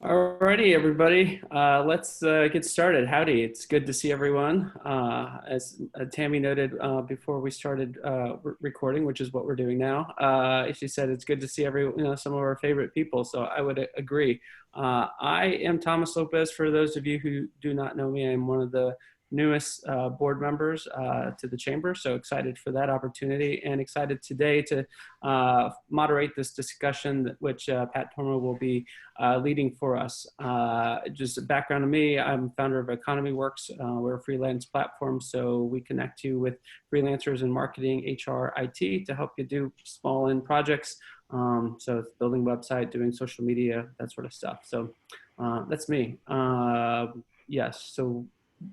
Alrighty, everybody. Let's get started. Howdy. It's good to see everyone. As Tammy noted before we started recording, which is what we're doing now, she said it's good to see some of our favorite people. So I would agree. I am Thomas Lopez. For those of you who do not know me, I'm one of the newest board members to the chamber. So excited for that opportunity and excited today to moderate this discussion, which Pat Torma will be leading for us. Just a background of me, I'm founder of Economy Works. We're a freelance platform, so we connect you with freelancers in marketing, HR, IT to help you do small end projects. So it's building website, doing social media, that sort of stuff. So that's me. Yes, so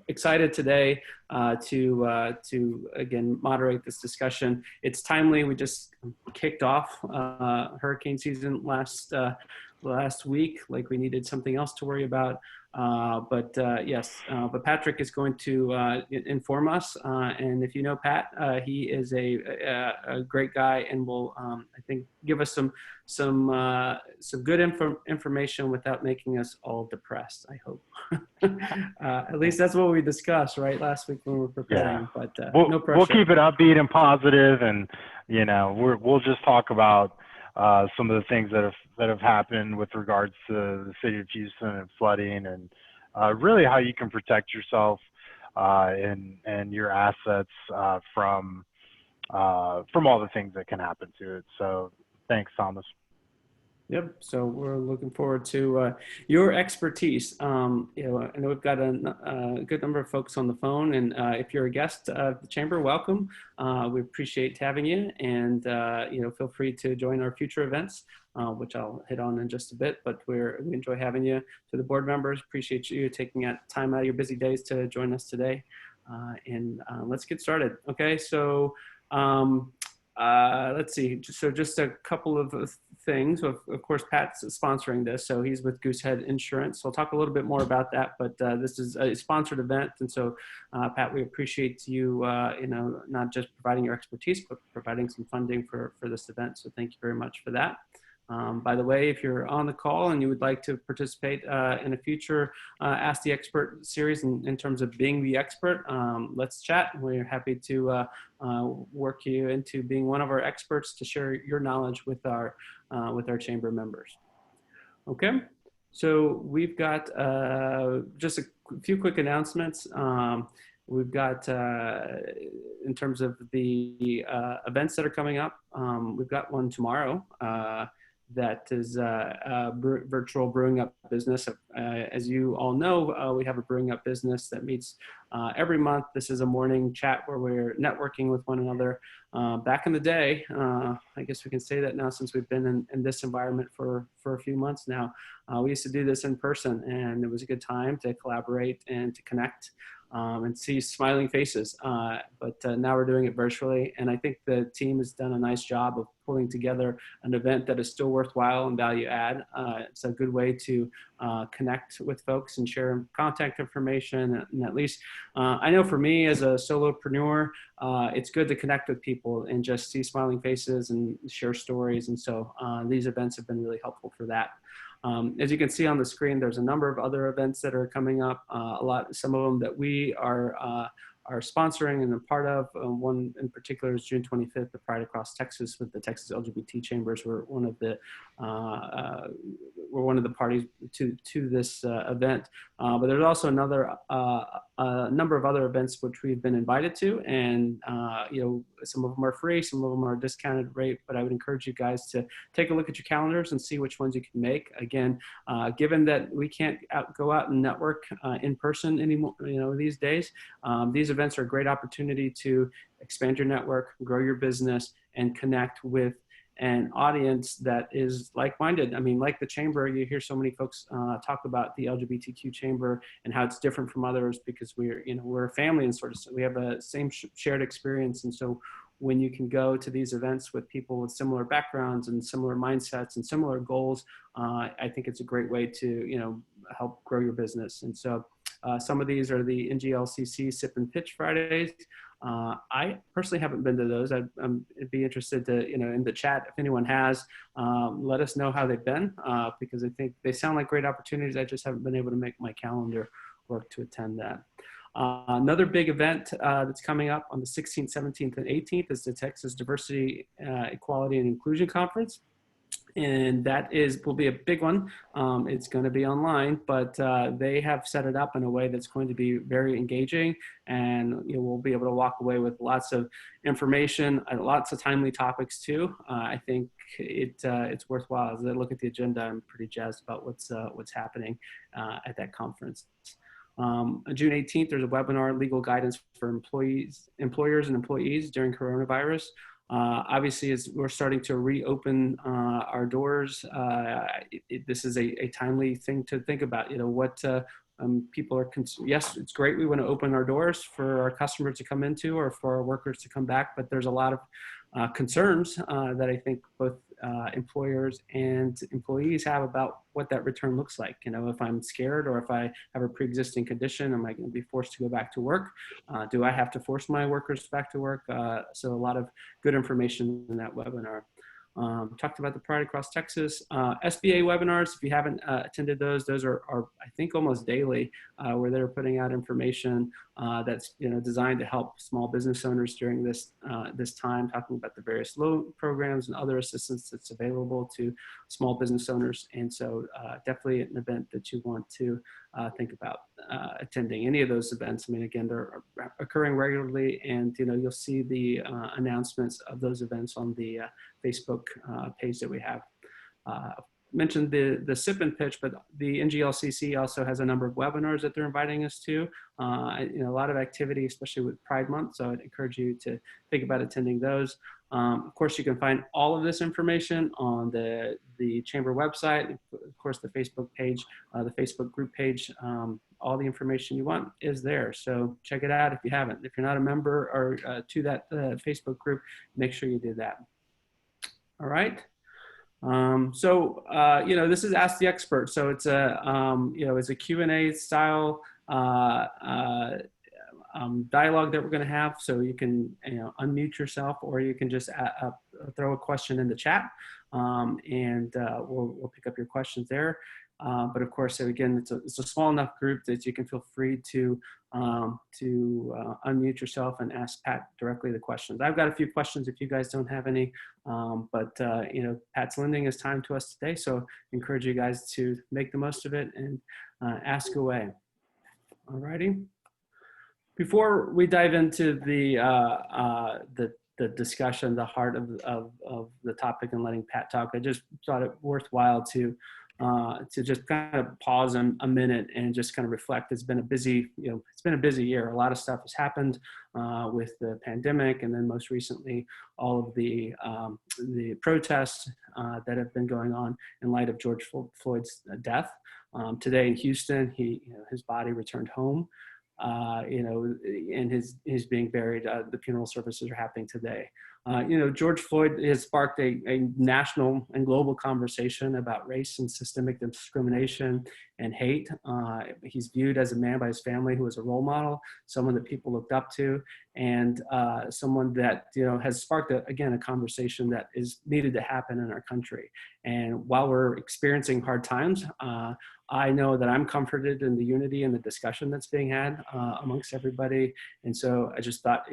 excited today to again moderate this discussion. It's timely. We just kicked off hurricane season last week, like we needed something else to worry about. But Patrick is going to inform us. And if you know Pat, he is a great guy and will, I think, give us some good information without making us all depressed, I hope. At least that's what we discussed, right, last week when we were preparing. Yeah, But no we'll pressure. keep it upbeat and positive, and we'll just talk about some of the things that have happened with regards to the city of Houston and flooding, and really how you can protect yourself and your assets from all the things that can happen to it. So thanks, Thomas. Yep. So we're looking forward to your expertise. I know we've got a good number of folks on the phone, and if you're a guest of the chamber, welcome. We appreciate having you, and feel free to join our future events, which I'll hit on in just a bit. But we enjoy having you. To the board members, appreciate you taking time out of your busy days to join us today, and let's get started. Okay. So. Let's see. So just a couple of things. Of course, Pat's sponsoring this, so he's with Goosehead Insurance. So I'll talk a little bit more about that. But this is a sponsored event, and so Pat, we appreciate you, not just providing your expertise, but providing some funding for this event. So thank you very much for that. By the way, if you're on the call and you would like to participate in a future Ask the Expert series in terms of being the expert, let's chat. We're happy to work you into being one of our experts to share your knowledge with our chamber members. Okay, so we've got just a few quick announcements. We've got, in terms of the events that are coming up, we've got one tomorrow. That is virtual Brewing Up Business. As you all know, we have a Brewing Up Business that meets every month. This is a morning chat where we're networking with one another. Back in the day, I guess we can say that now since we've been in this environment for a few months now, we used to do this in person, and it was a good time to collaborate and to connect. And see smiling faces, but now we're doing it virtually, and I think the team has done a nice job of pulling together an event that is still worthwhile and value add. It's a good way to connect with folks and share contact information, and at least I know for me as a solopreneur, it's good to connect with people and just see smiling faces and share stories, and so these events have been really helpful for that. As you can see on the screen, there's a number of other events that are coming up. Some of them that we are sponsoring and a part of. One in particular is June 25th, the Pride Across Texas with the Texas LGBT Chambers. We're one of the parties to this event. But there's also a number of other events which we've been invited to, and some of them are free, some of them are discounted rate. But I would encourage you guys to take a look at your calendars and see which ones you can make. Again, given that we can't go out and network in person anymore, these days, these events are a great opportunity to expand your network, grow your business, and connect with an audience that is like-minded. I mean, like the chamber, you hear so many folks talk about the LGBTQ chamber and how it's different from others because we're a family and sort of we have a same shared experience. And so when you can go to these events with people with similar backgrounds and similar mindsets and similar goals, I think it's a great way to help grow your business. And so some of these are the NGLCC Sip and Pitch Fridays. I personally haven't been to those. I'd be interested to, in the chat, if anyone has, let us know how they've been, because I think they sound like great opportunities. I just haven't been able to make my calendar work to attend that. Another big event that's coming up on the 16th, 17th, and 18th is the Texas Diversity, Equality, and Inclusion Conference. And that will be a big one. It's going to be online, but they have set it up in a way that's going to be very engaging, and we'll be able to walk away with lots of information and lots of timely topics too. I think it's worthwhile. As I look at the agenda, I'm pretty jazzed about what's happening at that conference. On June 18th, there's a webinar, Legal Guidance for Employers and Employees During Coronavirus. Obviously, as we're starting to reopen our doors, this is a timely thing to think about. What people are, yes, it's great. We want to open our doors for our customers to come into or for our workers to come back, but there's a lot of concerns that I think both employers and employees have about what that return looks like. If I'm scared or if I have a pre-existing condition, am I going to be forced to go back to work? Do I have to force my workers back to work? So a lot of good information in that webinar. Talked about the Pride Across Texas. SBA webinars, if you haven't attended those are I think almost daily, where they're putting out information that's designed to help small business owners during this time, talking about the various loan programs and other assistance that's available to small business owners. And so definitely an event that you want to think about attending. Any of those events, I mean, again, they're occurring regularly, and you'll see the announcements of those events on the Facebook page that we have. Mentioned the sip and pitch, but the NGLCC also has a number of webinars that they're inviting us to. A lot of activity, especially with Pride Month. So I'd encourage you to think about attending those. Of course, you can find all of this information on the Chamber website. Of course, the Facebook page, the Facebook group page. All the information you want is there. So check it out if you haven't. If you're not a member or to that Facebook group, make sure you do that. All right. This is Ask the Expert. So it's it's a Q&A style dialogue that we're going to have. So you can unmute yourself, or you can just throw a question in the chat, and we'll pick up your questions there. But of course, again, it's a small enough group that you can feel free to unmute yourself and ask Pat directly the questions. I've got a few questions if you guys don't have any, but Pat's lending his time to us today, so I encourage you guys to make the most of it and ask away. All righty. Before we dive into the discussion, the heart of the topic, and letting Pat talk, I just thought it worthwhile to just kind of pause a minute and just kind of reflect. It's been a busy, it's been a busy year. A lot of stuff has happened with the pandemic, and then most recently, all of the protests that have been going on in light of George Floyd's death. Today in Houston, his body returned home. And he's being buried. The funeral services are happening today. George Floyd has sparked a national and global conversation about race and systemic discrimination and hate. He's viewed as a man by his family who is a role model, someone that people looked up to, and someone that has sparked a conversation that is needed to happen in our country. And while we're experiencing hard times, I know that I'm comforted in the unity and the discussion that's being had amongst everybody. And so I just thought,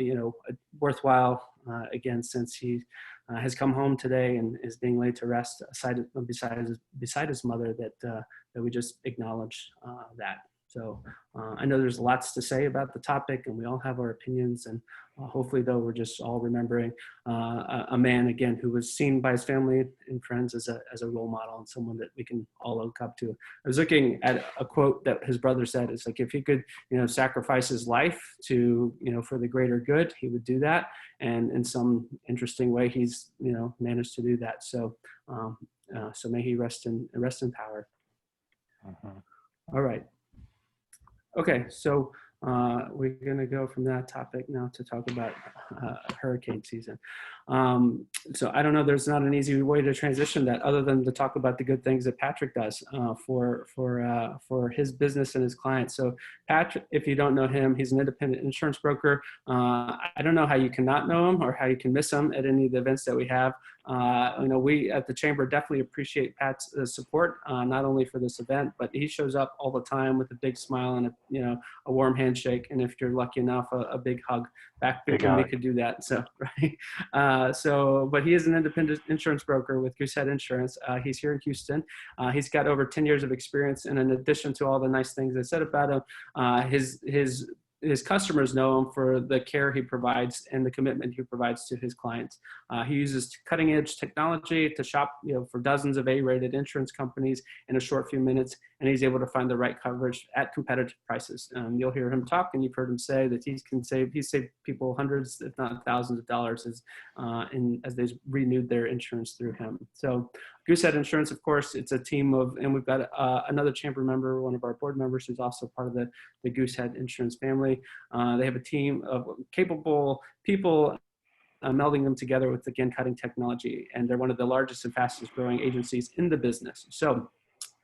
worthwhile, again, since he has come home today and is being laid to rest beside his mother, that we just acknowledge that. So I know there's lots to say about the topic, and we all have our opinions, and hopefully, though, we're just all remembering a man, again, who was seen by his family and friends as a role model and someone that we can all look up to. I was looking at a quote that his brother said. It's like, if he could, sacrifice his life to, for the greater good, he would do that. And in some interesting way, he's, managed to do that. So, so may he rest in power. All right. Okay, so we're going to go from that topic now to talk about hurricane season. So I don't know, there's not an easy way to transition that other than to talk about the good things that Patrick does for his business and his clients. So Patrick, if you don't know him, he's an independent insurance broker. I don't know how you cannot know him or how you can miss him at any of the events that we have. We at the Chamber definitely appreciate Pat's support, not only for this event, but he shows up all the time with a big smile and a warm handshake, and if you're lucky enough, a big hug back when we could do that. So, right. But he is an independent insurance broker with Goosehead Insurance. He's here in Houston. He's got over 10 years of experience, and in addition to all the nice things I said about him, his customers know him for the care he provides and the commitment he provides to his clients. He uses cutting edge technology to shop, for dozens of A-rated insurance companies in a short few minutes, and he's able to find the right coverage at competitive prices. You'll hear him talk, and you've heard him say that he's saved people hundreds, if not thousands of dollars as they've renewed their insurance through him. So Goosehead Insurance, of course, it's a team of, and we've got another chamber member, one of our board members, who's also part of the Goosehead Insurance family. They have a team of capable people, melding them together with, again, cutting technology. And they're one of the largest and fastest growing agencies in the business. So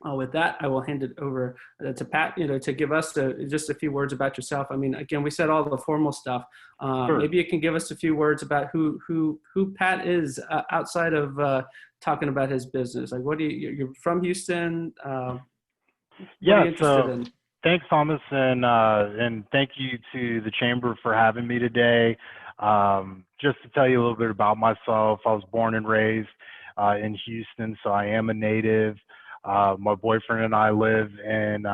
with that, I will hand it over to Pat, to give us just a few words about yourself. I mean, again, we said all the formal stuff. Sure. Maybe you can give us a few words about who Pat is outside of talking about his business. Like, you're from Houston? Yeah, so thanks, Thomas, and thank you to the Chamber for having me today. Just to tell you a little bit about myself, I was born and raised in Houston, so I am a native. My boyfriend and I live in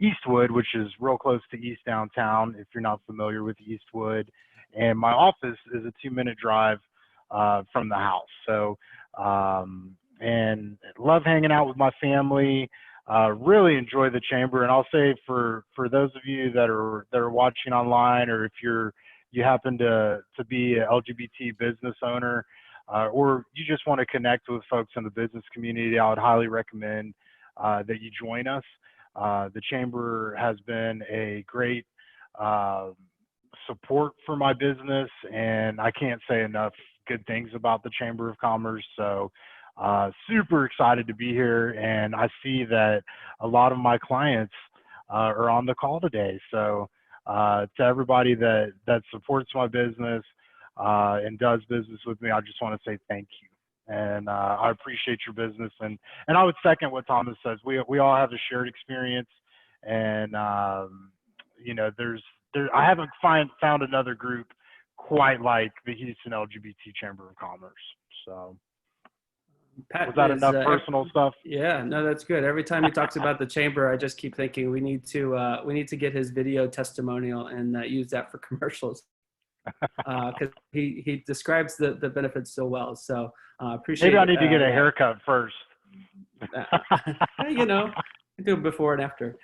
Eastwood, which is real close to East Downtown, if you're not familiar with Eastwood. And my office is a 2-minute drive from the house. So, and love hanging out with my family. Really enjoy the Chamber. And I'll say for those of you that are watching online, or if you happen to be an LGBT business owner, or you just want to connect with folks in the business community, I would highly recommend that you join us. The Chamber has been a great support for my business, and I can't say enough good things about the Chamber of Commerce. So super excited to be here, and I see that a lot of my clients are on the call today. So to everybody that supports my business and does business with me, I just want to say thank you. And I appreciate your business. And I would second what Thomas says. We all have a shared experience. And, I haven't found another group quite like the Houston LGBT Chamber of Commerce. So Pat, was that enough personal stuff? Yeah, no, that's good. Every time he talks about the Chamber, I just keep thinking we need to get his video testimonial and use that for commercials. Because he describes the benefits so well. So appreciate. Maybe I need to get a haircut first. Do it before and after.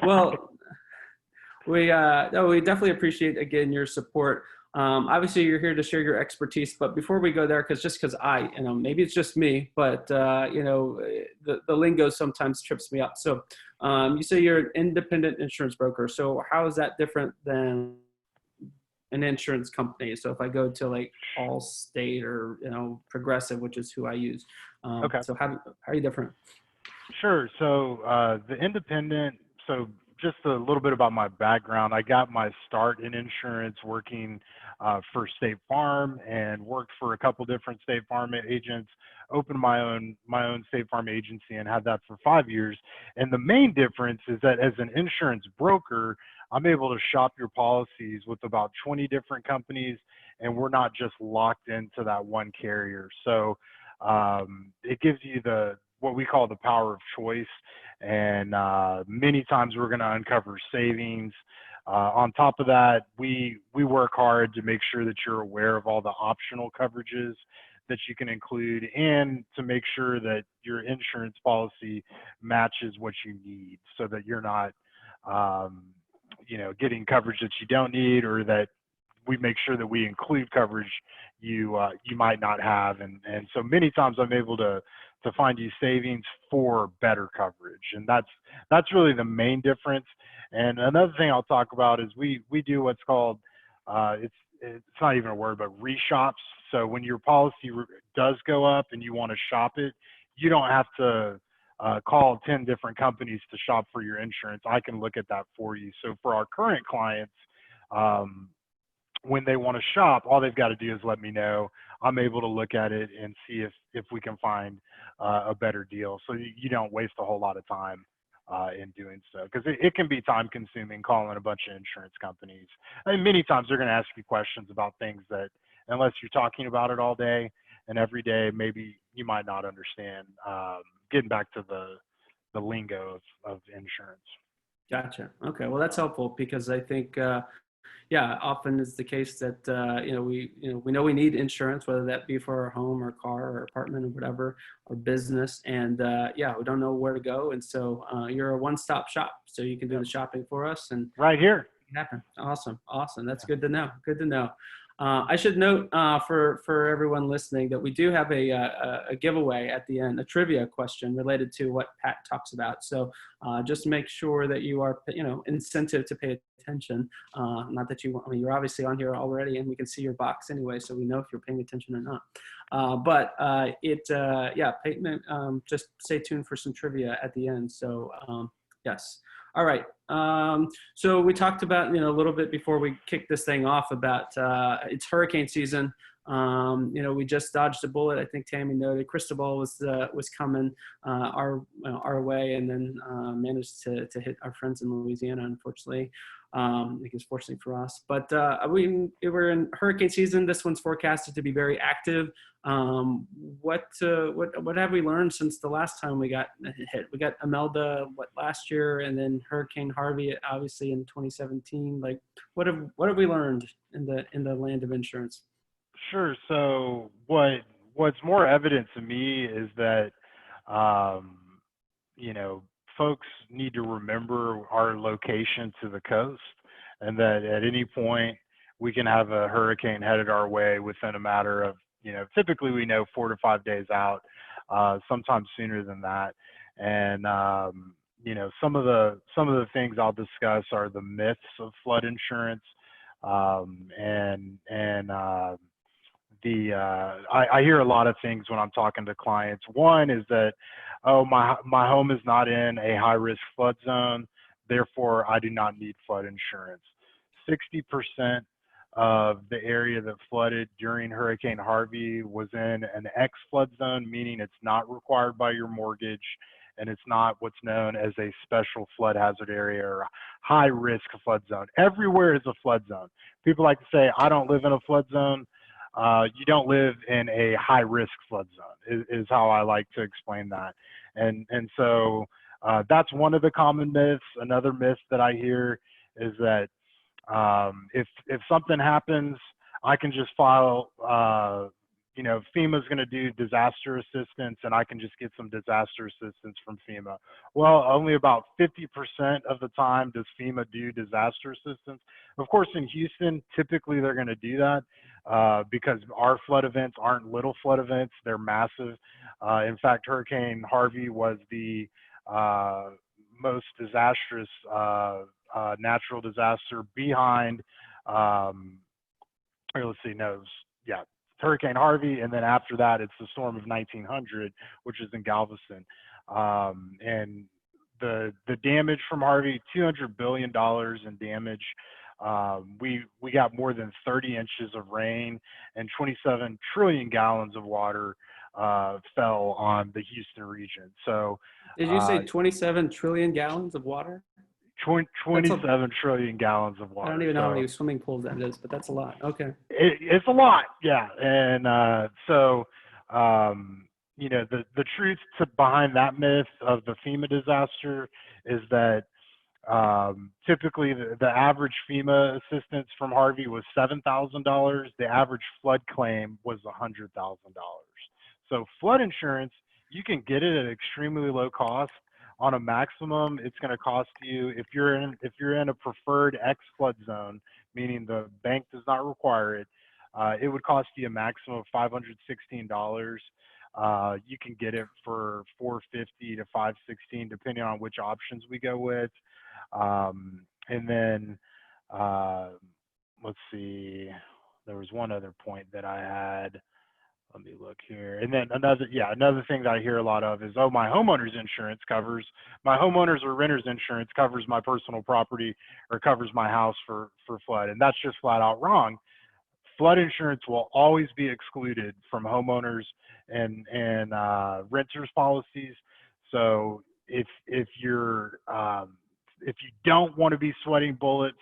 Well, we definitely appreciate, again, your support. Obviously, you're here to share your expertise, but before we go there, because maybe it's just me, but the lingo sometimes trips me up. So you say you're an independent insurance broker. So how is that different than an insurance company? So if I go to like Allstate or Progressive, which is who I use, okay. So how are you different? Sure. So the independent. So just a little bit about my background. I got my start in insurance working for State Farm, and worked for a couple different State Farm agents. Opened my own State Farm agency and had that for 5 years. And the main difference is that as an insurance broker, I'm able to shop your policies with about 20 different companies, and we're not just locked into that one carrier. So it gives you what we call the power of choice. And many times we're going to uncover savings. On top of that, we work hard to make sure that you're aware of all the optional coverages that you can include, and to make sure that your insurance policy matches what you need, so that you're not getting coverage that you don't need, or that we make sure that we include coverage you might not have. And so many times I'm able to to find you savings for better coverage. And that's really the main difference. And another thing I'll talk about is we do what's called it's not even a word, but reshops. So when your policy does go up and you want to shop it, you don't have to call 10 different companies to shop for your insurance. I can look at that for you. So for our current clients, when they want to shop, all they've got to do is let me know. I'm able to look at it and see if we can find a better deal. So you don't waste a whole lot of time in doing so, because it can be time consuming calling a bunch of insurance companies. I mean, many times they're going to ask you questions about things that, unless you're talking about it all day and every day, maybe you might not understand. Getting back to the lingo of insurance. Gotcha. Okay. Well, that's helpful because I think, yeah, often is the case that we know we need insurance, whether that be for our home or car or apartment or whatever, or business, and yeah, we don't know where to go, and so you're a one-stop shop, so you can do the shopping for us and right here. make it happen. Awesome. That's good to know. Good to know. I should note for everyone listening that we do have a giveaway at the end, a trivia question related to what Pat talks about. So just make sure that you are, incentive to pay attention. Not that you, I mean, you're obviously on here already, and we can see your box anyway, so we know if you're paying attention or not. Just stay tuned for some trivia at the end. So yes. All right. So we talked about, a little bit before we kick this thing off about it's hurricane season. We just dodged a bullet. I think Tammy noted Cristobal was coming our way, and then managed to hit our friends in Louisiana, unfortunately. I think it's fortunately for us. But we're in hurricane season. This one's forecasted to be very active. What have we learned since the last time we got hit? We got Imelda last year, and then Hurricane Harvey obviously in 2017. Like, what have we learned in the land of insurance? Sure. So what's more evident to me is that you know, folks need to remember our location to the coast, and that at any point we can have a hurricane headed our way within a matter of, typically we know 4 to 5 days out, sometimes sooner than that. And some of the things I'll discuss are the myths of flood insurance, I hear a lot of things when I'm talking to clients. One is that, oh, my home is not in a high risk flood zone, therefore I do not need flood insurance. 60% of the area that flooded during Hurricane Harvey was in an X flood zone, meaning it's not required by your mortgage, and it's not what's known as a special flood hazard area or high risk flood zone. Everywhere is a flood zone. People like to say, I don't live in a flood zone. You don't live in a high risk flood zone is how I like to explain that. And so that's one of the common myths. Another myth that I hear is that if something happens, I can just file, FEMA's going to do disaster assistance, and I can just get some disaster assistance from FEMA. Well, only about 50% of the time does FEMA do disaster assistance. Of course, in Houston, typically they're going to do that because our flood events aren't little flood events, they're massive. In fact, Hurricane Harvey was the most disastrous natural disaster behind, Hurricane Harvey, and then after that, it's the storm of 1900, which is in Galveston. And the damage from Harvey, $200 billion in damage. We got more than 30 inches of rain, and 27 trillion gallons of water fell on the Houston region. So, did you say 27 trillion gallons of water? 27 trillion gallons of water. I don't even know how many swimming pools that is, but that's a lot. Okay. It's a lot, yeah. And the truth behind that myth of the FEMA disaster is that typically the average FEMA assistance from Harvey was $7,000. The average flood claim was $100,000. So flood insurance, you can get it at extremely low cost. On a maximum, it's going to cost you, if you're in a preferred X flood zone, meaning the bank does not require it, it would cost you a maximum of $516. You can get it for 450 to 516, depending on which options we go with. And then let's see, there was one other point that I had. Let me look here. And then another thing that I hear a lot of is, oh, my homeowner's insurance covers, my homeowner's or renter's insurance covers my personal property or covers my house for flood. And that's just flat out wrong. Flood insurance will always be excluded from homeowners and renters policies. So if you don't want to be sweating bullets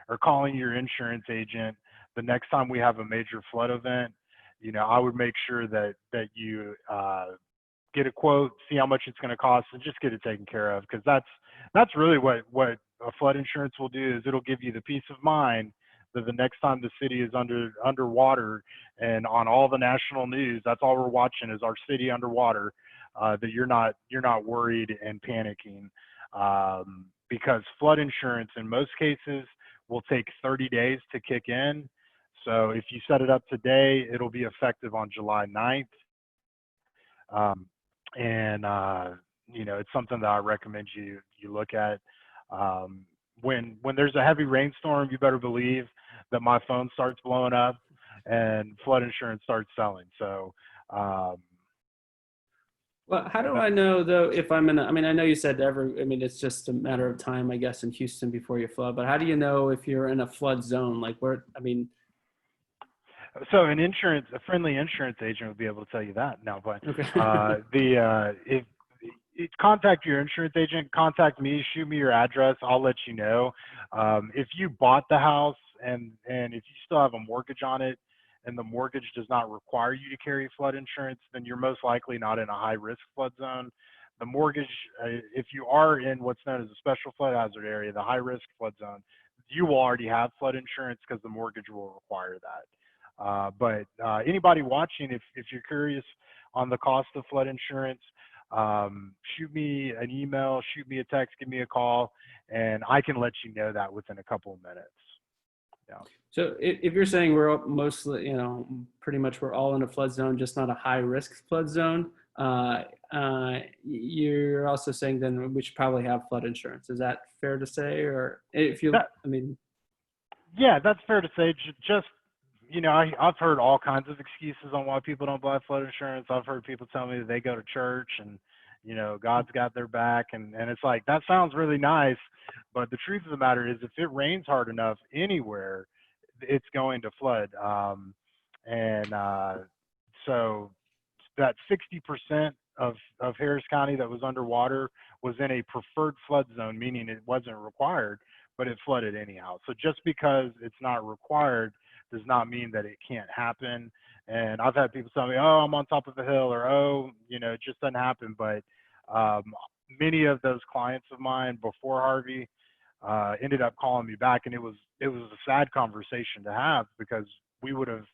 or calling your insurance agent the next time we have a major flood event, I would make sure that you get a quote, see how much it's going to cost, and just get it taken care of. Because that's really what a flood insurance will do, is it'll give you the peace of mind that the next time the city is underwater and on all the national news, that's all we're watching is our city underwater. That you're not worried and panicking, because flood insurance in most cases will take 30 days to kick in. So if you set it up today, it'll be effective on July 9th. It's something that I recommend you look at. When there's a heavy rainstorm, you better believe that my phone starts blowing up and flood insurance starts selling. So, well, how do I know though if I'm I mean, I know you said it's just a matter of time, I guess, in Houston before you flood. But how do you know if you're in a flood zone? Like where? I mean. So a friendly insurance agent would be able to tell you that now. But okay. if contact your insurance agent, contact me, shoot me your address, I'll let you know. If you bought the house and if you still have a mortgage on it and the mortgage does not require you to carry flood insurance, then you're most likely not in a high risk flood zone. The mortgage, if you are in what's known as a special flood hazard area, the high risk flood zone, you will already have flood insurance because the mortgage will require that. But anybody watching, if you're curious on the cost of flood insurance, shoot me an email, shoot me a text, give me a call, and I can let you know that within a couple of minutes. Yeah. So if you're saying we're mostly, pretty much we're all in a flood zone, just not a high risk flood zone, you're also saying then we should probably have flood insurance. Is that fair to say? Or if you, Yeah, that's fair to say. Just I've heard all kinds of excuses on why people don't buy flood insurance. I've heard people tell me that they go to church and, God's got their back. And it's like, that sounds really nice. But the truth of the matter is, if it rains hard enough anywhere, it's going to flood. So that 60% of Harris County that was underwater was in a preferred flood zone, meaning it wasn't required, but it flooded anyhow. So just because it's not required does not mean that it can't happen. And I've had people tell me, oh, I'm on top of a hill, or, oh, it just doesn't happen. But many of those clients of mine before Harvey ended up calling me back, and it was a sad conversation to have, because we would have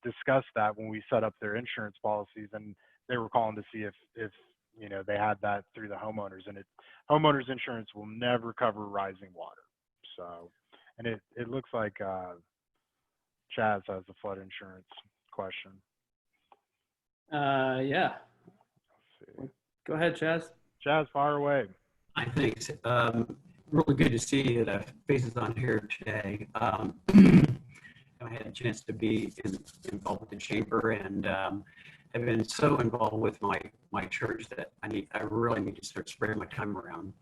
discussed that when we set up their insurance policies, and they were calling to see if they had that through the homeowners, and homeowners insurance will never cover rising water. So, and it looks like Chaz has a flood insurance question. Yeah. Go ahead, Chaz. Chaz, fire away. I think it's really good to see the faces on here today. I had a chance to be involved with the chamber, and have been so involved with my church that I really need to start spreading my time around.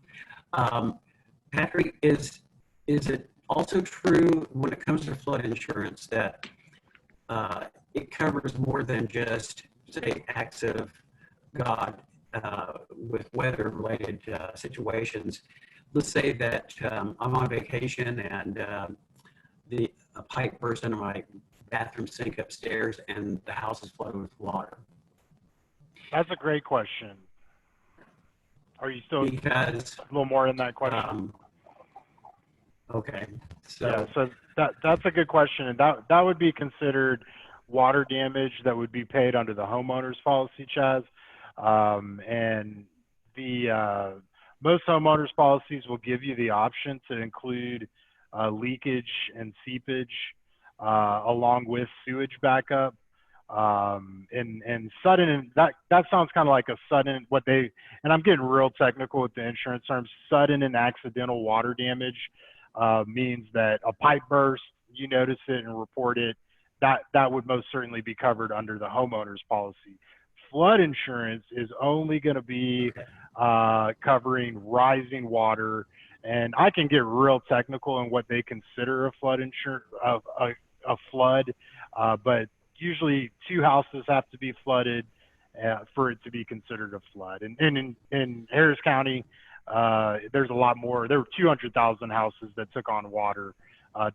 Patrick, is it also true when it comes to flood insurance that it covers more than just, say, acts of God with weather-related situations? Let's say that I'm on vacation and a pipe burst into my bathroom sink upstairs and the house is flooded with water. That's a great question. Are you still because, a little more in that question? Okay. So that's a good question, and that would be considered water damage that would be paid under the homeowner's policy, Chaz. And the most homeowners policies will give you the option to include leakage and seepage along with sewage backup. And sudden, that sounds kind of like a sudden, and I'm getting real technical with the insurance terms. Sudden and accidental water damage means that a pipe burst, you notice it and report it, that would most certainly be covered under the homeowner's policy. Flood insurance is only going to be covering rising water, and I can get real technical in what they consider a flood insurance, a flood, but usually 2 houses have to be flooded for it to be considered a flood. And in Harris County, there's a lot more. There were 200,000 houses that took on water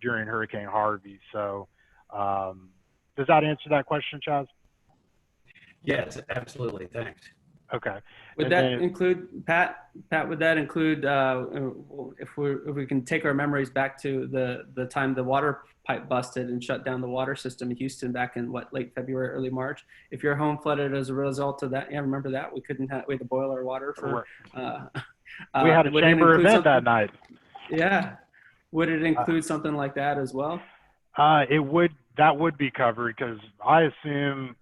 during Hurricane Harvey. So does that answer that question, Chaz? Yes, absolutely. Thanks. Okay. Would that include, Pat, would that include, if we can take our memories back to the time the water pipe busted and shut down the water system in Houston back in late February, early March? If your home flooded as a result of that, yeah, remember that? We had to boil our water for, we had a chamber event that night. Yeah. Would it include something like that as well? That would be covered, because I assume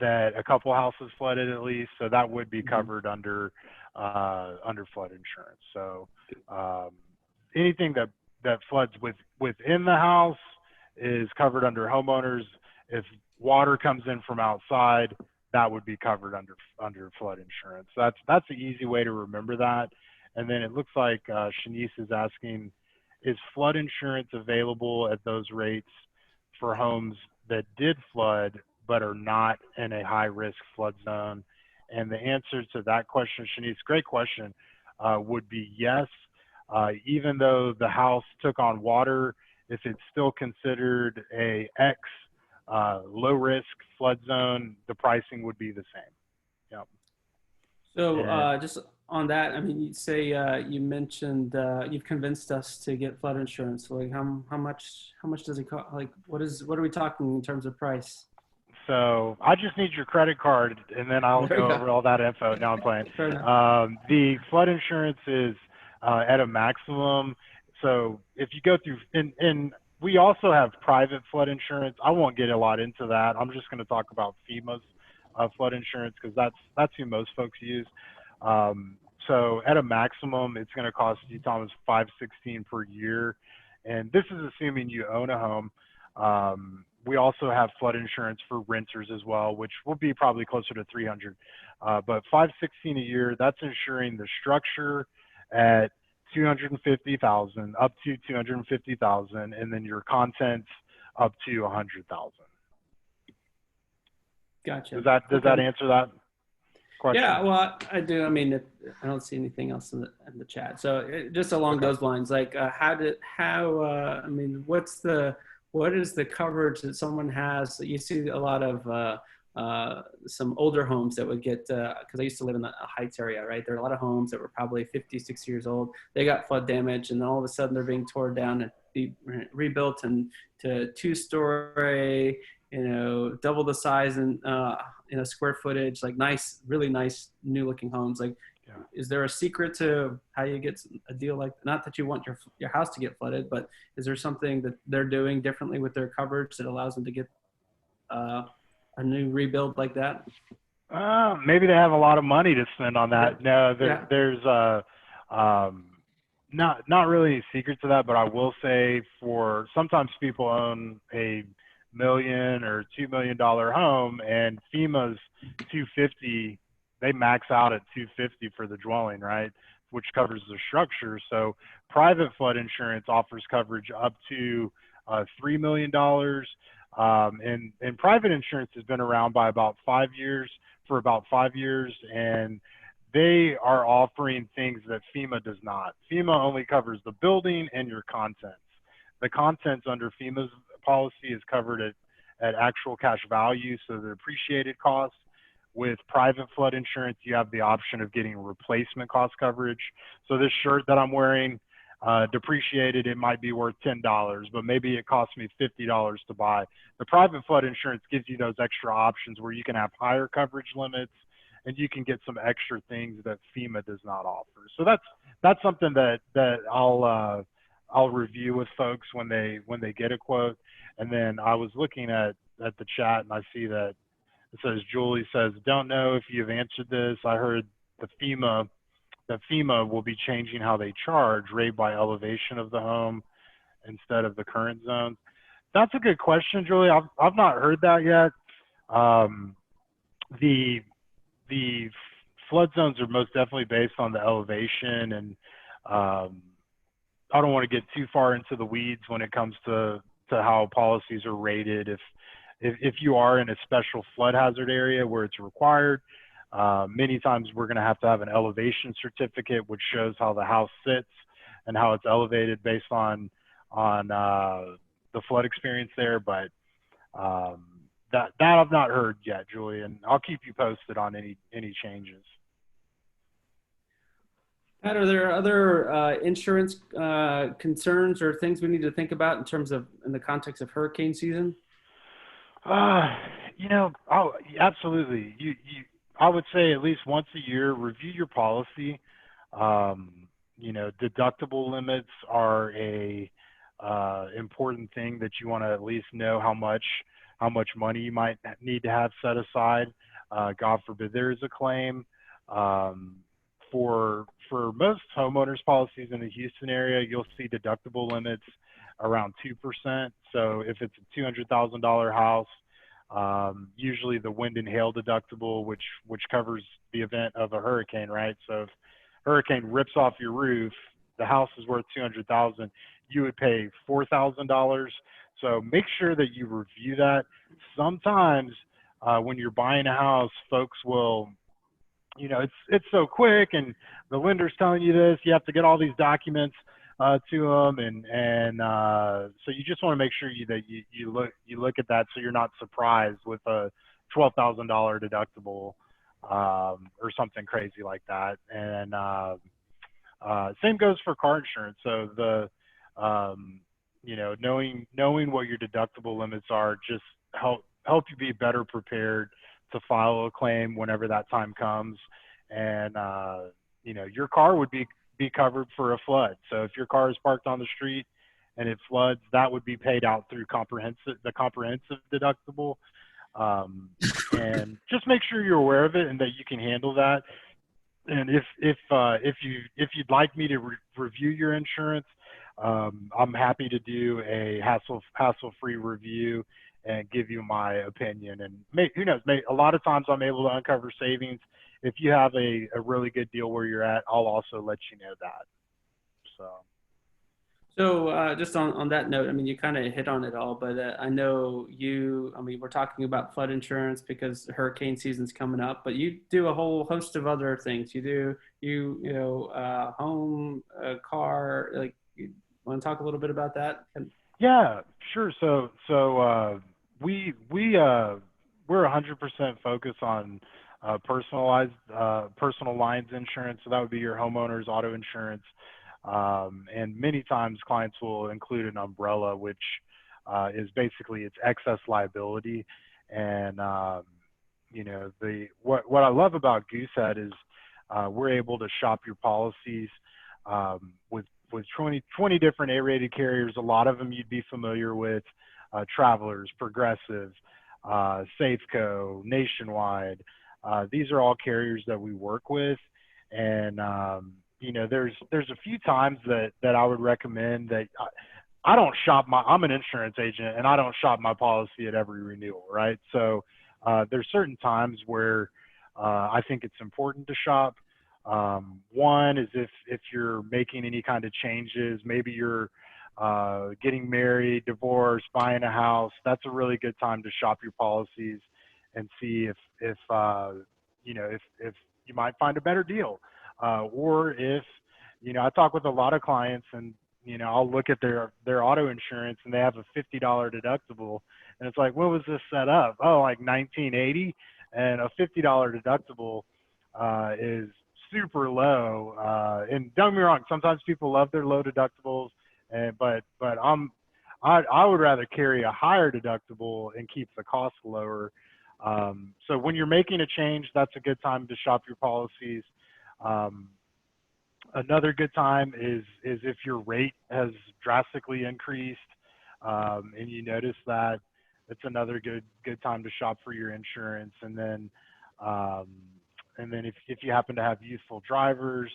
that a couple houses flooded at least, so that would be covered under flood insurance. So anything that floods within the house is covered under homeowners. If water comes in from outside, that would be covered under flood insurance. So that's an easy way to remember that. And then it looks like Shanice is asking, is flood insurance available at those rates for homes that did flood but are not in a high-risk flood zone? And the answer to that question, Shanice, great question, would be yes. Even though the house took on water, if it's still considered a X low-risk flood zone, the pricing would be the same. Yep. So just on that, I mean, you say you mentioned you've convinced us to get flood insurance. Like how much does it cost? Like what are we talking in terms of price? So I just need your credit card, and then I'll go over all that info. Now I'm playing. The flood insurance is at a maximum. So if you go through, and we also have private flood insurance. I won't get a lot into that. I'm just going to talk about FEMA's flood insurance, because that's who most folks use. So at a maximum, it's going to cost you, Thomas, $516 per year, and this is assuming you own a home. We also have flood insurance for renters as well, which will be probably closer to $300. But $516 a year, that's insuring the structure at $250,000, up to $250,000, and then your contents up to $100,000. Gotcha. Does that answer that question? Yeah, well, I do. I mean, I don't see anything else in the chat. So just along those lines, like I mean, what is the coverage that someone has? You see a lot of some older homes that would get, because I used to live in the Heights area, right? There are a lot of homes that were probably 50, 60 years old. They got flood damage, and then all of a sudden they're being torn down and be rebuilt into 2-story, double the size and square footage, like nice, really nice new looking homes. Like, is there a secret to how you get a deal like, not that you want your house to get flooded, but is there something that they're doing differently with their coverage that allows them to get a new rebuild like that? Maybe they have a lot of money to spend on that. No, there's not really any secret to that, but I will say, for sometimes people own a $1 million or $2 million home, and FEMA's $250, they max out at $250 for the dwelling, right, which covers the structure. So private flood insurance offers coverage up to $3 million. And private insurance has been around for about 5 years, and they are offering things that FEMA does not. FEMA only covers the building and your contents. The contents under FEMA's policy is covered at actual cash value, so the appreciated cost. With private flood insurance, you have the option of getting replacement cost coverage. So this shirt that I'm wearing, depreciated, it might be worth $10, but maybe it costs me $50 to buy. The private flood insurance gives you those extra options where you can have higher coverage limits, and you can get some extra things that FEMA does not offer. So that's something that I'll review with folks when they get a quote. And then I was looking at the chat, and I see that It says, Julie says, don't know if you've answered this. I heard the FEMA will be changing how they charge, rate by elevation of the home instead of the current zones. That's a good question, Julie. I've not heard that yet. Um, the the flood zones are most definitely based on the elevation, and I don't want to get too far into the weeds when it comes to how policies are rated. If you are in a special flood hazard area where it's required, many times we're going to have an elevation certificate, which shows how the house sits and how it's elevated based on the flood experience there. But that I've not heard yet, Julie, and I'll keep you posted on any changes. Pat, are there other insurance concerns or things we need to think about in the context of hurricane season? Absolutely. I would say at least once a year, review your policy. Deductible limits are a important thing that you want to at least know how much money you might need to have set aside. God forbid there is a claim. For most homeowners policies in the Houston area, you'll see deductible limits around 2%. So if it's a $200,000 house, usually the wind and hail deductible, which covers the event of a hurricane, right? So if hurricane rips off your roof, the house is worth $200,000, you would pay $4,000. So make sure that you review that. Sometimes when you're buying a house, folks will, it's so quick, and the lender's telling you this, you have to get all these documents to them, and so you just want to make sure that you look at that so you're not surprised with a $12,000 deductible or something crazy like that. And same goes for car insurance. So knowing what your deductible limits are just help you be better prepared to file a claim whenever that time comes. And your car would be covered for a flood. So if your car is parked on the street and it floods, that would be paid out through the comprehensive deductible. And just make sure you're aware of it and that you can handle that. And if you'd like me to review your insurance, I'm happy to do a hassle-free review and give you my opinion. And who knows, a lot of times I'm able to uncover savings. If you have a really good deal where you're at, I'll also let you know that. So just on that note, I mean, you kind of hit on it all, but I know we're talking about flood insurance because hurricane season's coming up, but you do a whole host of other things. Home, car, like, you want to talk a little bit about that? Yeah, sure. So we're 100% focused on personal lines insurance. So that would be your homeowner's auto insurance. And many times clients will include an umbrella, which is basically it's excess liability. And what I love about Goosehead is we're able to shop your policies with 20 different A-rated carriers. A lot of them you'd be familiar with: Travelers, Progressive, Safeco, Nationwide. These are all carriers that we work with, and there's a few times that I would recommend that I don't shop I'm an insurance agent and I don't shop my policy at every renewal, right? So there's certain times where I think it's important to shop. One is if you're making any kind of changes, maybe you're getting married, divorced, buying a house, that's a really good time to shop your policies and see if you might find a better deal. Or if, I talk with a lot of clients and, I'll look at their auto insurance and they have a $50 deductible. And it's like, when was this set up? Oh, like 1980. And a $50 deductible is super low. And don't get me wrong, sometimes people love their low deductibles, but I would rather carry a higher deductible and keep the cost lower. So when you're making a change, that's a good time to shop your policies. Another good time is if your rate has drastically increased and you notice that it's another good time to shop for your insurance. Um, and then if you happen to have youthful drivers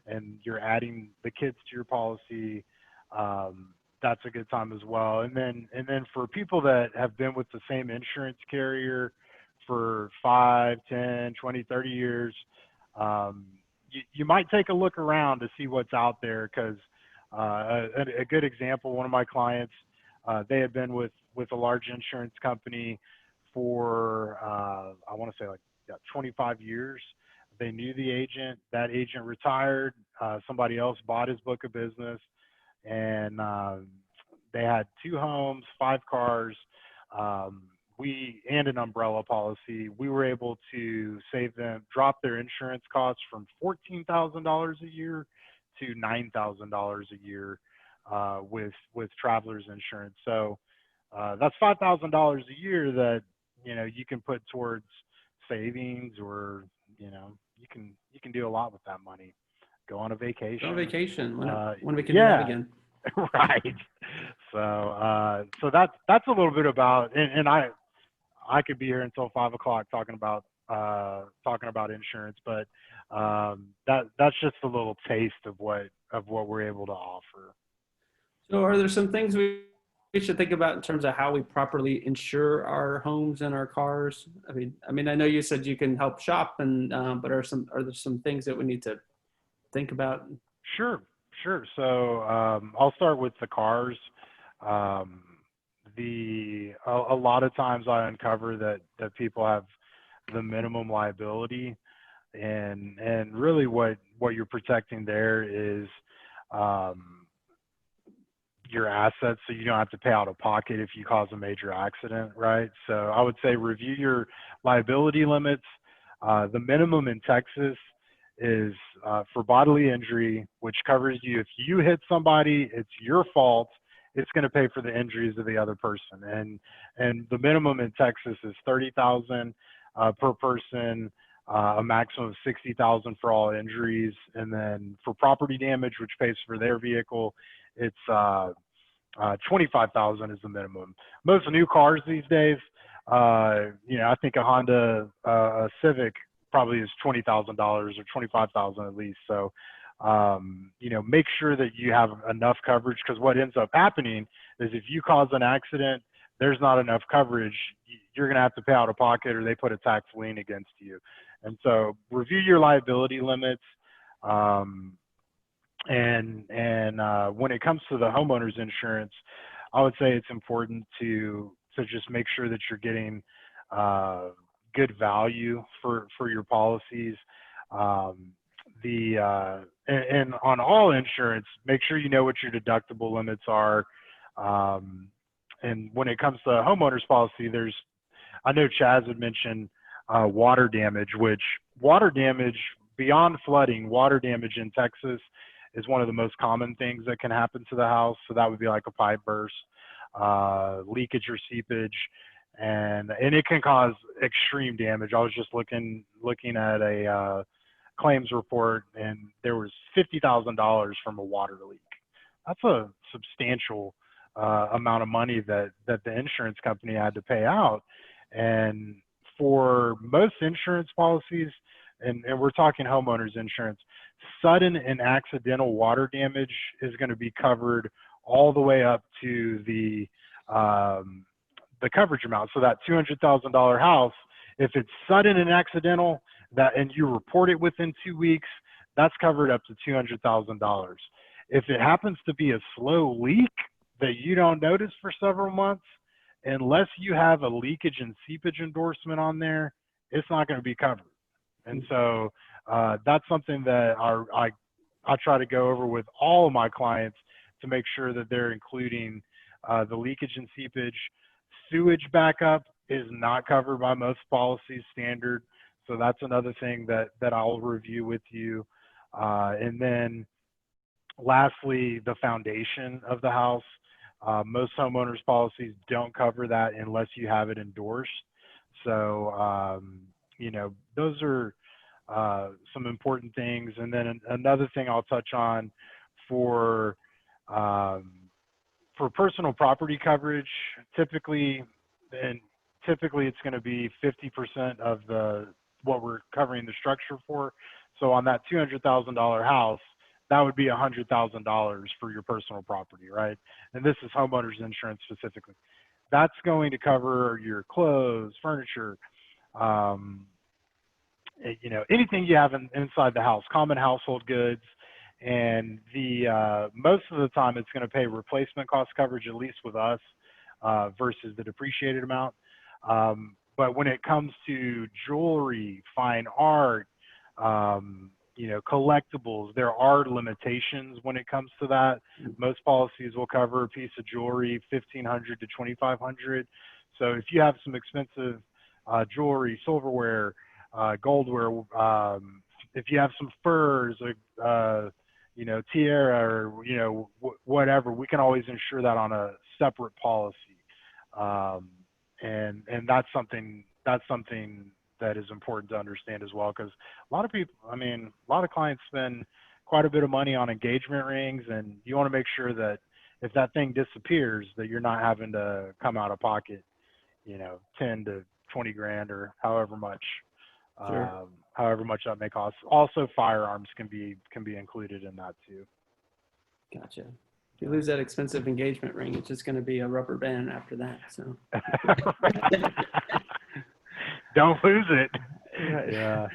and you're adding the kids to your policy, that's a good time as well. And then for people that have been with the same insurance carrier for 5, 10, 20, 30 years, you might take a look around to see what's out there, because a good example, one of my clients, they had been with a large insurance company for I want to say like 25 years. They knew the agent. That agent retired. Somebody else bought his book of business, and they had 2 homes, 5 cars, and an umbrella policy. We were able to save them, drop their insurance costs from $14,000 a year to $9,000 a year with Travelers Insurance. So that's $5,000 a year that you can put towards savings, or you can do a lot with that money. Go on a vacation. Go on vacation when we can do yeah. that again. Right. So that's a little bit about, and I could be here until 5 o'clock talking about insurance, but that's just a little taste of what we're able to offer. So are there some things we should think about in terms of how we properly insure our homes and our cars? I mean, I know you said you can help shop, but are there some things that we need to think about? Sure. So I'll start with the cars. A lot of times I uncover that people have the minimum liability, and really what you're protecting there is your assets, so you don't have to pay out of pocket if you cause a major accident, right? So I would say review your liability limits. The minimum in Texas is for bodily injury, which covers you if you hit somebody, it's your fault. It's going to pay for the injuries of the other person, and the minimum in Texas is $30,000 per person, a maximum of $60,000 for all injuries, and then for property damage, which pays for their vehicle, it's $25,000 is the minimum. Most new cars these days, I think a Honda Civic probably is $20,000 or $25,000 at least. So, make sure that you have enough coverage, because what ends up happening is if you cause an accident, there's not enough coverage. You're going to have to pay out of pocket, or they put a tax lien against you. And so review your liability limits. And when it comes to the homeowner's insurance, I would say it's important to just make sure that you're getting good value for your policies. And on all insurance, make sure you know what your deductible limits are. And when it comes to homeowners policy, I know Chaz had mentioned water damage, beyond flooding, water damage in Texas is one of the most common things that can happen to the house. So that would be like a pipe burst, leakage or seepage, and it can cause extreme damage. I was just looking at a claims report, and there was $50,000 from a water leak. That's a substantial amount of money that the insurance company had to pay out. And for most insurance policies, and we're talking homeowners insurance, sudden and accidental water damage is going to be covered all the way up to the coverage amount. So that $200,000 house, if it's sudden and accidental, and you report it within 2 weeks, that's covered up to $200,000. If it happens to be a slow leak that you don't notice for several months, unless you have a leakage and seepage endorsement on there, it's not going to be covered. And so that's something that I try to go over with all of my clients to make sure that they're including the leakage and seepage. Sewage backup is not covered by most policies standard. So that's another thing that I'll review with you. And then lastly, the foundation of the house. Most homeowners policies don't cover that unless you have it endorsed. So, those are some important things. And then another thing I'll touch on for personal property coverage, typically and typically it's going to be 50% of what we're covering the structure for. So on that $200,000 house, that would be $100,000 for your personal property, right? And this is homeowners insurance specifically. That's going to cover your clothes, furniture, anything you have inside the house, common household goods. And most of the time it's going to pay replacement cost coverage, at least with us, versus the depreciated amount. But when it comes to jewelry, fine art, collectibles, there are limitations when it comes to that. Most policies will cover a piece of jewelry, $1,500 to $2,500. So if you have some expensive jewelry, silverware, goldware, if you have some furs, tiara, or whatever, we can always insure that on a separate policy. And that's something that is important to understand as well, because a lot of clients spend quite a bit of money on engagement rings, and you want to make sure that if that thing disappears, that you're not having to come out of pocket, 10 to 20 grand or however much. Sure. However much that may cost. Also, firearms can be included in that too. Gotcha. If you lose that expensive engagement ring, it's just going to be a rubber band after that. So don't lose it. Right. Yeah.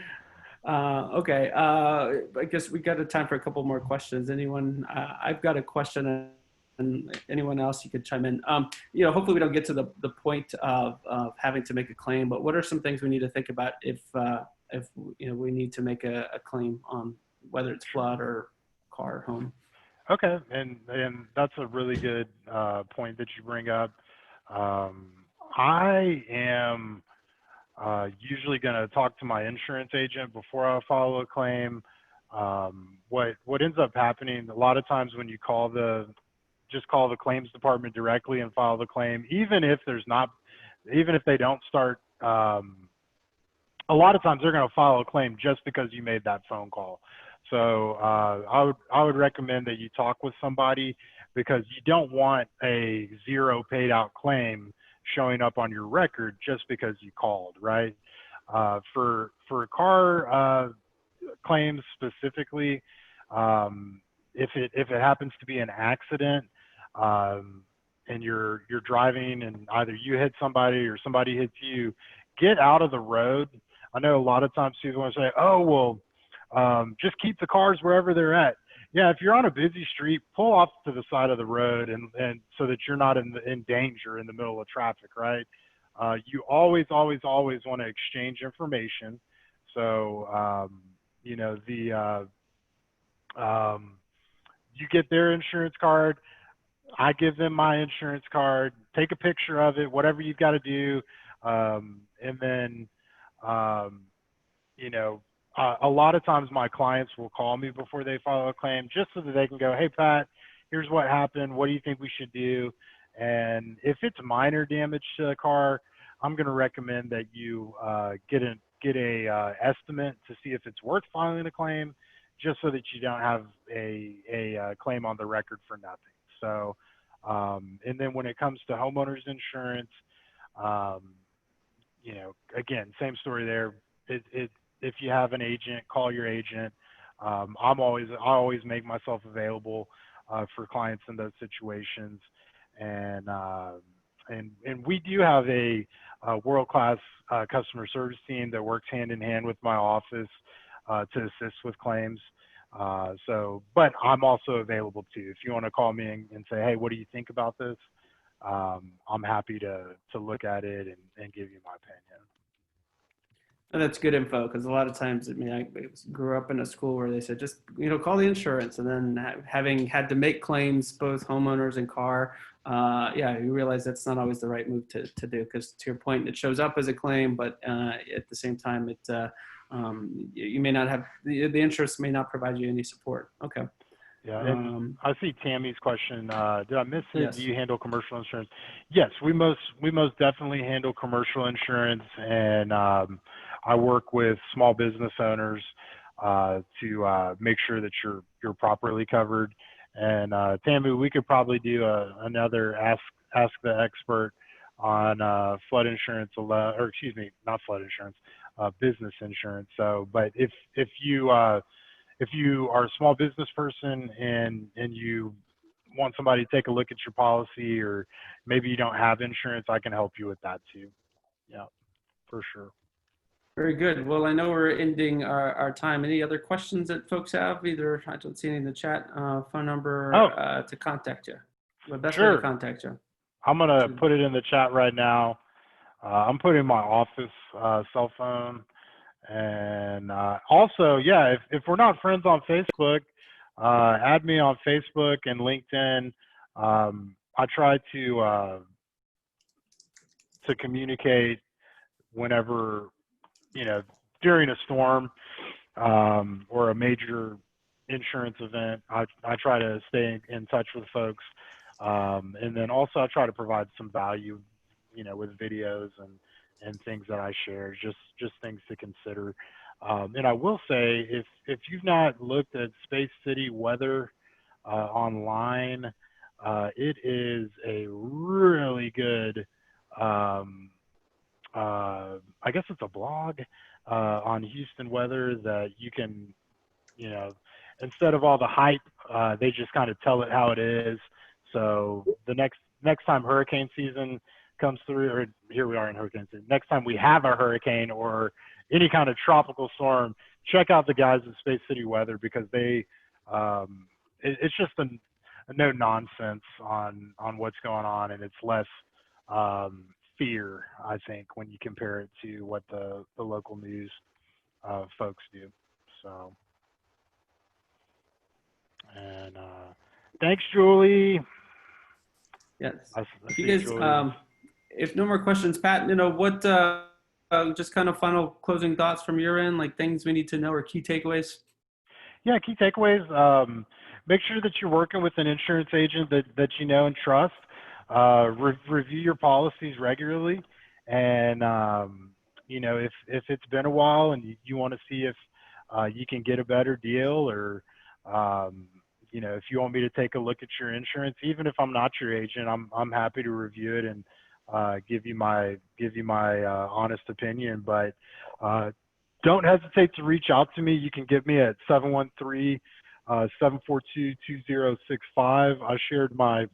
Okay. I guess we got a time for a couple more questions. Anyone? I've got a question, and anyone else, you could chime in. Hopefully we don't get to the point of having to make a claim, but what are some things we need to think about if we need to make a claim on whether it's flood or car or home? Okay, and that's a really good point that you bring up. I am usually going to talk to my insurance agent before I file a claim. What ends up happening a lot of times when you just call the claims department directly and file the claim, even if they don't start, a lot of times they're going to file a claim just because you made that phone call. So I would recommend that you talk with somebody, because you don't want a zero paid out claim showing up on your record just because you called, right? For car claims specifically, if it happens to be an accident, and you're driving and either you hit somebody or somebody hits you, get out of the road. I know a lot of times people want to say, oh, well, just keep the cars wherever they're at. Yeah, if you're on a busy street, pull off to the side of the road and so that you're not in danger in the middle of traffic, right? You always want to exchange information. So, you get their insurance card, I give them my insurance card, take a picture of it, whatever you've got to do. And then, a lot of times my clients will call me before they file a claim just so that they can go, hey, Pat, here's what happened. What do you think we should do? And if it's minor damage to the car, I'm going to recommend that you get a estimate to see if it's worth filing a claim, just so that you don't have a claim on the record for nothing. So, and then when it comes to homeowners insurance, again, same story there. If you have an agent, call your agent. I always make myself available for clients in those situations, and we do have a world-class customer service team that works hand in hand with my office to assist with claims. But I'm also available too. If you want to call me and say, hey, what do you think about this? I'm happy to look at it and give you my opinion. And that's good info, because a lot of times, I grew up in a school where they said, just, call the insurance. And then having had to make claims, both homeowners and car, you realize that's not always the right move to do, because to your point, it shows up as a claim, but at the same time, you may not have, the insurance may not provide you any support. Okay. Yeah, and I see Tammy's question. Did I miss it? Yes. Do you handle commercial insurance? Yes, we most definitely handle commercial insurance, and I work with small business owners to make sure that you're properly covered. And Tammy, we could probably do another ask the expert on flood insurance, or excuse me, not flood insurance, business insurance. So, but if you are a small business person and you want somebody to take a look at your policy, or maybe you don't have insurance, I can help you with that too. Yeah, for sure. Very good. Well, I know we're ending our time. Any other questions that folks have? Either, I don't see any in the chat, phone number Oh, to contact you. The best way to sure. contact you. I'm going to put it in the chat right now. I'm putting my office cell phone. And also, yeah, if we're not friends on Facebook, add me on Facebook and LinkedIn. I try to communicate whenever, during a storm or a major insurance event. I try to stay in touch with folks. And then also I try to provide some value, with videos and things that I share, just things to consider. And I will say, if you've not looked at Space City weather online, it is a really good, I guess it's a blog on Houston weather that you can, instead of all the hype, they just kind of tell it how it is. So the next time hurricane season comes through, or here we are in hurricane season, next time we have a hurricane or any kind of tropical storm, check out the guys at Space City Weather, because they, it's just a no nonsense on what's going on, and it's less fear, I think, when you compare it to what the local news folks do. So, and thanks, Julie. Yes. I If you see guys, Julie. if no more questions, Pat, what just kind of final closing thoughts from your end, like things we need to know or key takeaways? Yeah, key takeaways. Make sure that you're working with an insurance agent that you know and trust. Review your policies regularly, and if it's been a while and you want to see if you can get a better deal, or if you want me to take a look at your insurance, even if I'm not your agent, I'm happy to review it and give you my honest opinion. But don't hesitate to reach out to me. You can get me at 713-742-2065. I shared my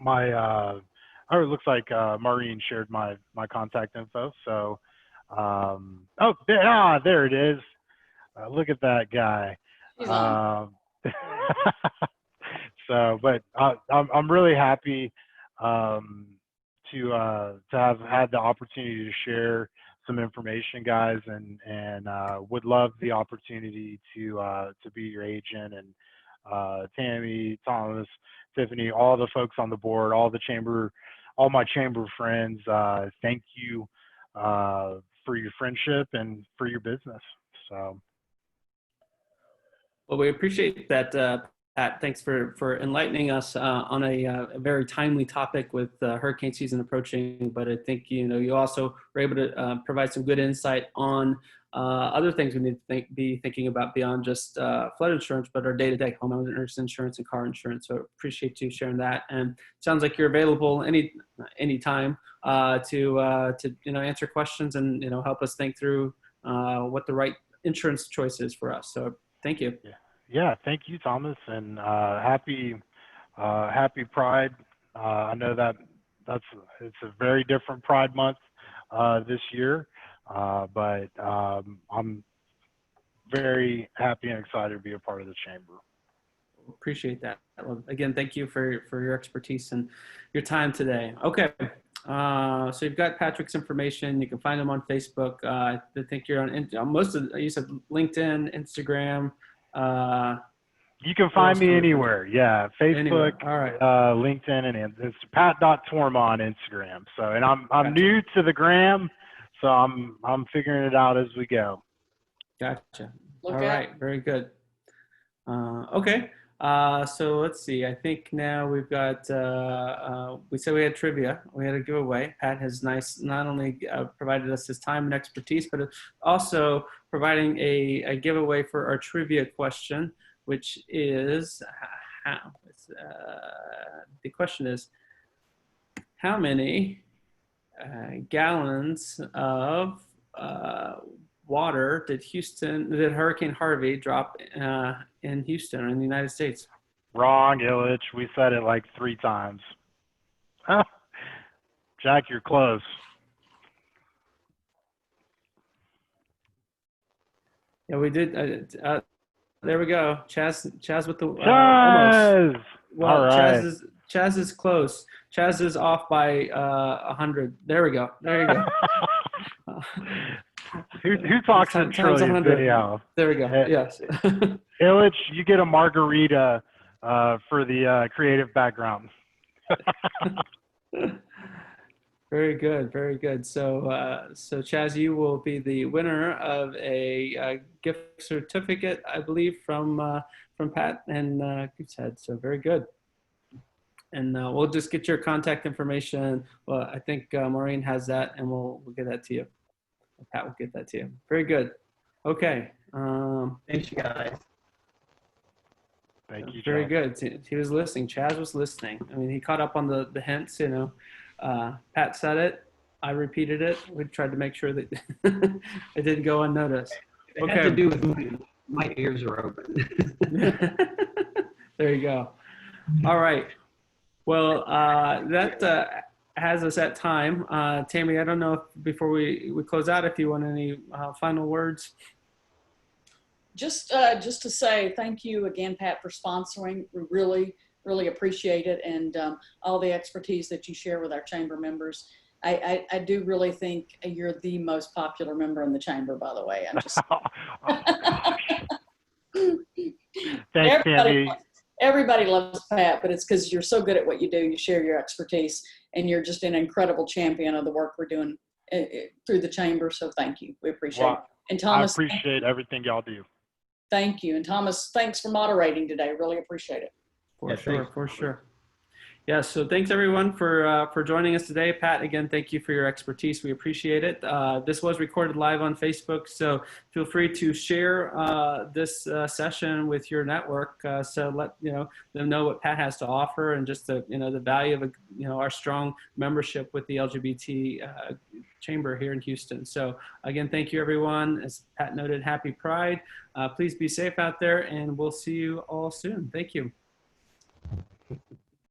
it looks like Maureen shared my contact info. So there it is. Look at that guy. So, but I'm really happy to have had the opportunity to share some information, guys, and would love the opportunity to be your agent. And Tammy, Thomas, Tiffany, all the folks on the board, all my chamber friends, thank you for your friendship and for your business. So. Well, we appreciate that, Pat. Thanks for enlightening us on a very timely topic with hurricane season approaching. But I think you also were able to provide some good insight on other things we need to be thinking about beyond just flood insurance, but our day-to-day homeowners insurance and car insurance. So appreciate you sharing that. And sounds like you're available anytime to answer questions and help us think through what the right insurance choice is for us. So thank you. Yeah, thank you, Thomas, and happy Pride. I know it's a very different Pride month this year, but I'm very happy and excited to be a part of the chamber. Appreciate that. Well, again, thank you for your expertise and your time today. Okay. So you've got Patrick's information. You can find him on Facebook. I think you're on you said LinkedIn, Instagram. You can find me anywhere. Yeah, Facebook, All right. LinkedIn, and it's Pat.Torma on Instagram. So, and I'm Gotcha. new to the gram, so I'm figuring it out as we go. Gotcha. All right. Very good. Okay. So let's see. I think now we've got, we said we had trivia. We had a giveaway. Pat has not only provided us his time and expertise, but also providing a giveaway for our trivia question, which is, the question is, how many gallons of water did Hurricane Harvey drop in Houston or in the United States? Wrong, Illich. We said it like 3 times. Jack, you're close. Yeah, we did. There we go. Chaz with the Chaz! almost. Well, All right. Chaz is close. Chaz is off by 100. There we go. There you go. Who talks in times trillions 100. anyhow? There we go. Yes. Illich, you get a margarita for the creative background. Very good, very good. So, so Chaz, you will be the winner of a gift certificate, I believe, from Pat and Goosehead. So, very good. And we'll just get your contact information. Well, I think Maureen has that, and we'll get that to you. Pat will get that to you. Very good. Okay. Thanks, you guys. Thank you, Very Chaz. good. He was listening. Chaz was listening. I mean, he caught up on the hints, you know. Pat said it. I repeated it. We tried to make sure that it didn't go unnoticed. It had to do with my ears are open. There you go. All right. Well, that has us at time. Tammy, I don't know if before we close out, if you want any final words. Just to say thank you again, Pat, for sponsoring. We really appreciate it, and all the expertise that you share with our chamber members. I do really think you're the most popular member in the chamber, by the way. I'm just Oh, gosh. Thanks, Tammy. Everybody loves Pat, but it's because you're so good at what you do. You share your expertise, and you're just an incredible champion of the work we're doing through the chamber. So thank you. We appreciate it. And Thomas, I appreciate everything y'all do. thank you. And Thomas, thanks for moderating today. Really appreciate it. For sure. Yeah, so thanks everyone for joining us today. Pat, again, thank you for your expertise. We appreciate it. This was recorded live on Facebook, so feel free to share this session with your network. So let them know what Pat has to offer, and just the the value of our strong membership with the LGBT chamber here in Houston. So again, thank you everyone. As Pat noted, happy Pride. Please be safe out there, and we'll see you all soon. Thank you.